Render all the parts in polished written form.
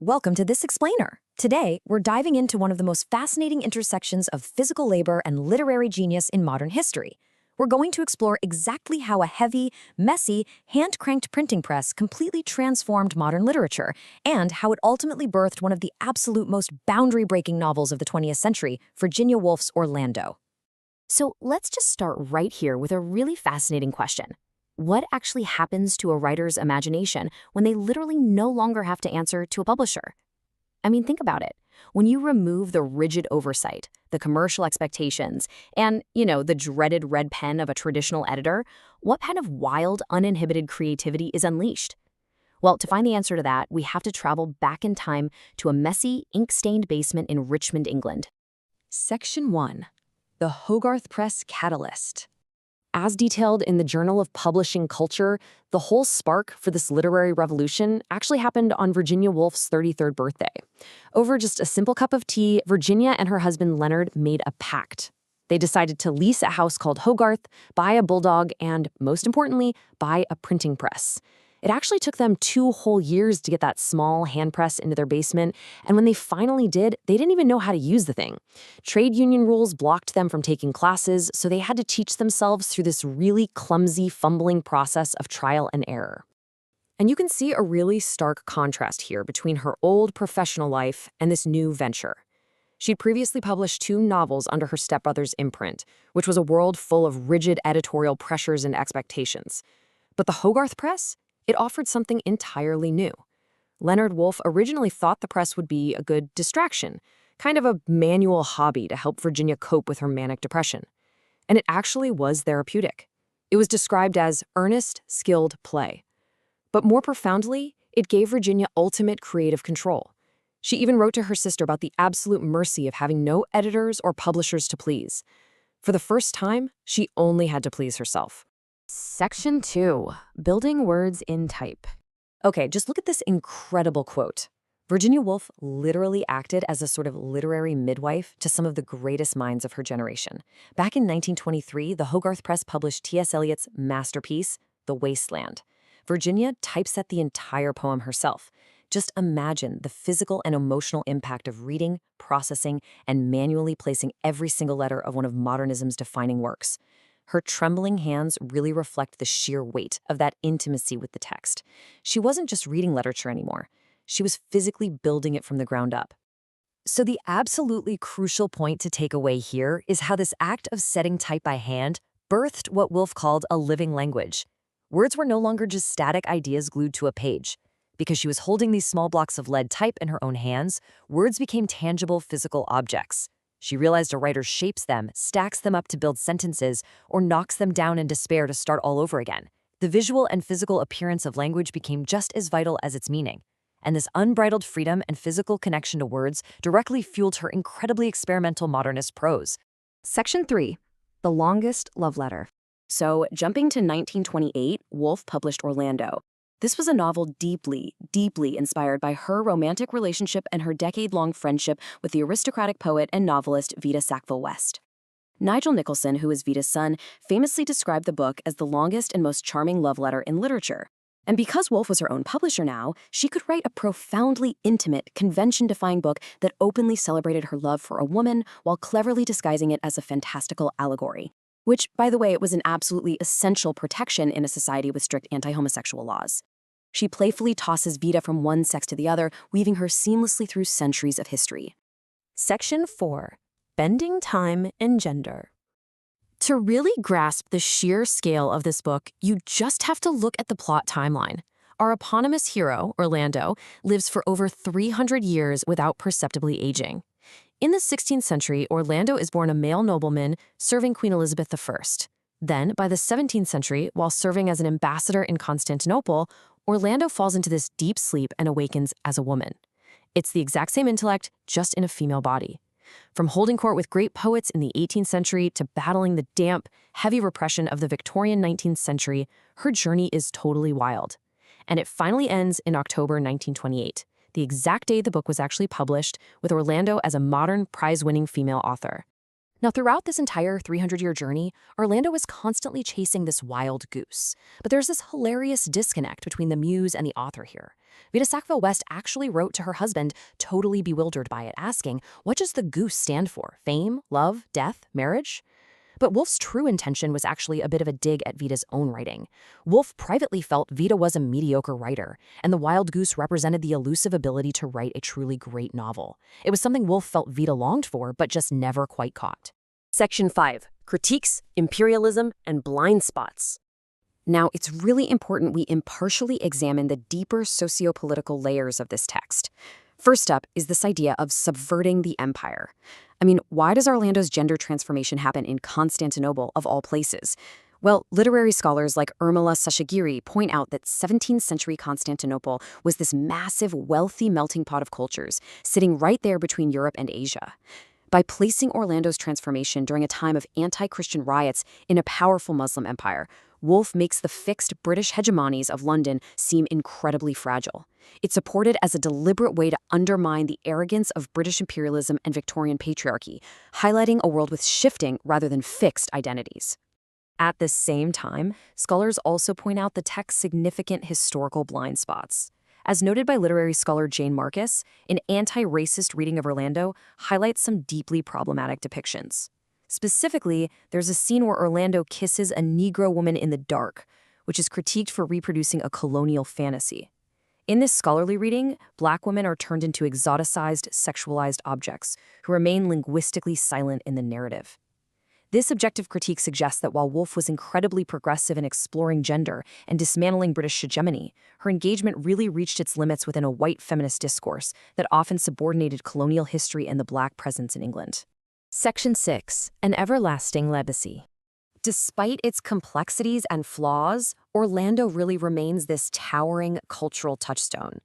Welcome to This Explainer. Today, we're diving into one of the most fascinating intersections of physical labor and literary genius in modern history. We're going to explore exactly how a heavy, messy, hand-cranked printing press completely transformed modern literature, and how it ultimately birthed one of the absolute most boundary-breaking novels of the 20th century, Virginia Woolf's Orlando. So let's just start right here with a really fascinating question. What actually happens to a writer's imagination when they literally no longer have to answer to a publisher? I mean, think about it. When you remove the rigid oversight, the commercial expectations, and, the dreaded red pen of a traditional editor, what kind of wild, uninhibited creativity is unleashed? Well, to find the answer to that, we have to travel back in time to a messy, ink-stained basement in Richmond, England. Section 1. The Hogarth Press Catalyst. As detailed in the Journal of Publishing Culture, the whole spark for this literary revolution actually happened on Virginia Woolf's 33rd birthday. Over just a simple cup of tea, Virginia and her husband Leonard made a pact. They decided to lease a house called Hogarth, buy a bulldog, and, most importantly, buy a printing press. It actually took them 2 whole years to get that small hand press into their basement, and when they finally did, they didn't even know how to use the thing. Trade union rules blocked them from taking classes, so they had to teach themselves through this really clumsy, fumbling process of trial and error. And you can see a really stark contrast here between her old professional life and this new venture. She'd previously published 2 novels under her stepbrother's imprint, which was a world full of rigid editorial pressures and expectations. But the Hogarth Press? It offered something entirely new. Leonard Woolf originally thought the press would be a good distraction, kind of a manual hobby to help Virginia cope with her manic depression. And it actually was therapeutic. It was described as earnest, skilled play. But more profoundly, it gave Virginia ultimate creative control. She even wrote to her sister about the absolute mercy of having no editors or publishers to please. For the first time, she only had to please herself. Section 2. Building words in type. Okay, just look at this incredible quote. Virginia Woolf literally acted as a sort of literary midwife to some of the greatest minds of her generation. Back in 1923, the Hogarth Press published T.S. Eliot's masterpiece, The Wasteland. Virginia typeset the entire poem herself. Just imagine the physical and emotional impact of reading, processing, and manually placing every single letter of one of modernism's defining works. Her trembling hands really reflect the sheer weight of that intimacy with the text. She wasn't just reading literature anymore. She was physically building it from the ground up. So the absolutely crucial point to take away here is how this act of setting type by hand birthed what Woolf called a living language. Words were no longer just static ideas glued to a page. Because she was holding these small blocks of lead type in her own hands, words became tangible physical objects. She realized a writer shapes them, stacks them up to build sentences, or knocks them down in despair to start all over again. The visual and physical appearance of language became just as vital as its meaning. And this unbridled freedom and physical connection to words directly fueled her incredibly experimental modernist prose. Section 3. The Longest Love Letter. So, jumping to 1928, Woolf published Orlando. This was a novel deeply, deeply inspired by her romantic relationship and her decade-long friendship with the aristocratic poet and novelist Vita Sackville-West. Nigel Nicholson, who is Vita's son, famously described the book as the longest and most charming love letter in literature. And because Woolf was her own publisher now, she could write a profoundly intimate, convention-defying book that openly celebrated her love for a woman while cleverly disguising it as a fantastical allegory. Which, by the way, was an absolutely essential protection in a society with strict anti-homosexual laws. She playfully tosses Vita from one sex to the other, weaving her seamlessly through centuries of history. Section 4. Bending Time and Gender. To really grasp the sheer scale of this book, you just have to look at the plot timeline. Our eponymous hero, Orlando, lives for over 300 years without perceptibly aging. In the 16th century, Orlando is born a male nobleman serving Queen Elizabeth I. Then, by the 17th century, while serving as an ambassador in Constantinople, Orlando falls into this deep sleep and awakens as a woman. It's the exact same intellect, just in a female body. From holding court with great poets in the 18th century to battling the damp, heavy repression of the Victorian 19th century, her journey is totally wild. And it finally ends in October 1928, the exact day the book was actually published, with Orlando as a modern, prize-winning female author. Now, throughout this entire 300-year journey, Orlando is constantly chasing this wild goose. But there's this hilarious disconnect between the muse and the author here. Vita Sackville-West actually wrote to her husband, totally bewildered by it, asking, what does the goose stand for? Fame? Love? Death? Marriage? But Woolf's true intention was actually a bit of a dig at Vita's own writing. Woolf privately felt Vita was a mediocre writer, and The Wild Goose represented the elusive ability to write a truly great novel. It was something Woolf felt Vita longed for, but just never quite caught. Section 5. Critiques, Imperialism, and Blind Spots. Now, it's really important we impartially examine the deeper sociopolitical layers of this text. First up is this idea of subverting the empire. I mean, why does Orlando's gender transformation happen in Constantinople, of all places? Well, literary scholars like Urmila Sashagiri point out that 17th century Constantinople was this massive, wealthy melting pot of cultures, sitting right there between Europe and Asia. By placing Orlando's transformation during a time of anti-Christian riots in a powerful Muslim empire, Woolf makes the fixed British hegemonies of London seem incredibly fragile. It's supported as a deliberate way to undermine the arrogance of British imperialism and Victorian patriarchy, highlighting a world with shifting rather than fixed identities. At the same time, scholars also point out the text's significant historical blind spots. As noted by literary scholar Jane Marcus, an anti-racist reading of Orlando highlights some deeply problematic depictions. Specifically, there's a scene where Orlando kisses a Negro woman in the dark, which is critiqued for reproducing a colonial fantasy. In this scholarly reading, Black women are turned into exoticized, sexualized objects who remain linguistically silent in the narrative. This objective critique suggests that while Woolf was incredibly progressive in exploring gender and dismantling British hegemony, her engagement really reached its limits within a white feminist discourse that often subordinated colonial history and the Black presence in England. Section 6. An Everlasting Legacy. Despite its complexities and flaws, Orlando really remains this towering cultural touchstone.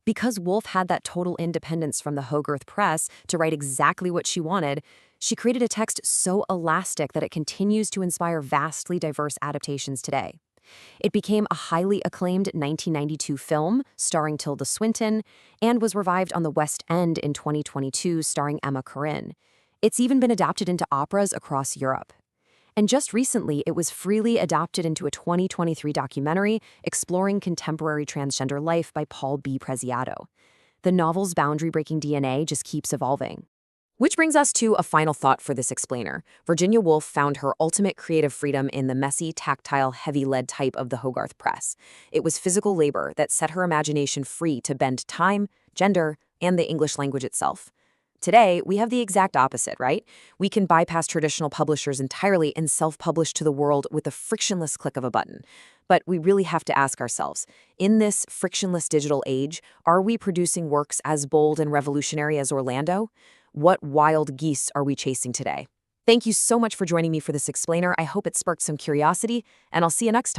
Because Woolf had that total independence from the Hogarth Press to write exactly what she wanted, she created a text so elastic that it continues to inspire vastly diverse adaptations today. It became a highly acclaimed 1992 film starring Tilda Swinton and was revived on the West End in 2022 starring Emma Corrin. It's even been adapted into operas across Europe. And just recently, it was freely adapted into a 2023 documentary exploring contemporary transgender life by Paul B. Preziato. The novel's boundary-breaking DNA just keeps evolving. Which brings us to a final thought for this explainer. Virginia Woolf found her ultimate creative freedom in the messy, tactile, heavy-lead type of the Hogarth Press. It was physical labor that set her imagination free to bend time, gender, and the English language itself. Today, we have the exact opposite, right? We can bypass traditional publishers entirely and self-publish to the world with a frictionless click of a button. But we really have to ask ourselves, in this frictionless digital age, are we producing works as bold and revolutionary as Orlando? What wild geese are we chasing today? Thank you so much for joining me for this explainer. I hope it sparked some curiosity, and I'll see you next time.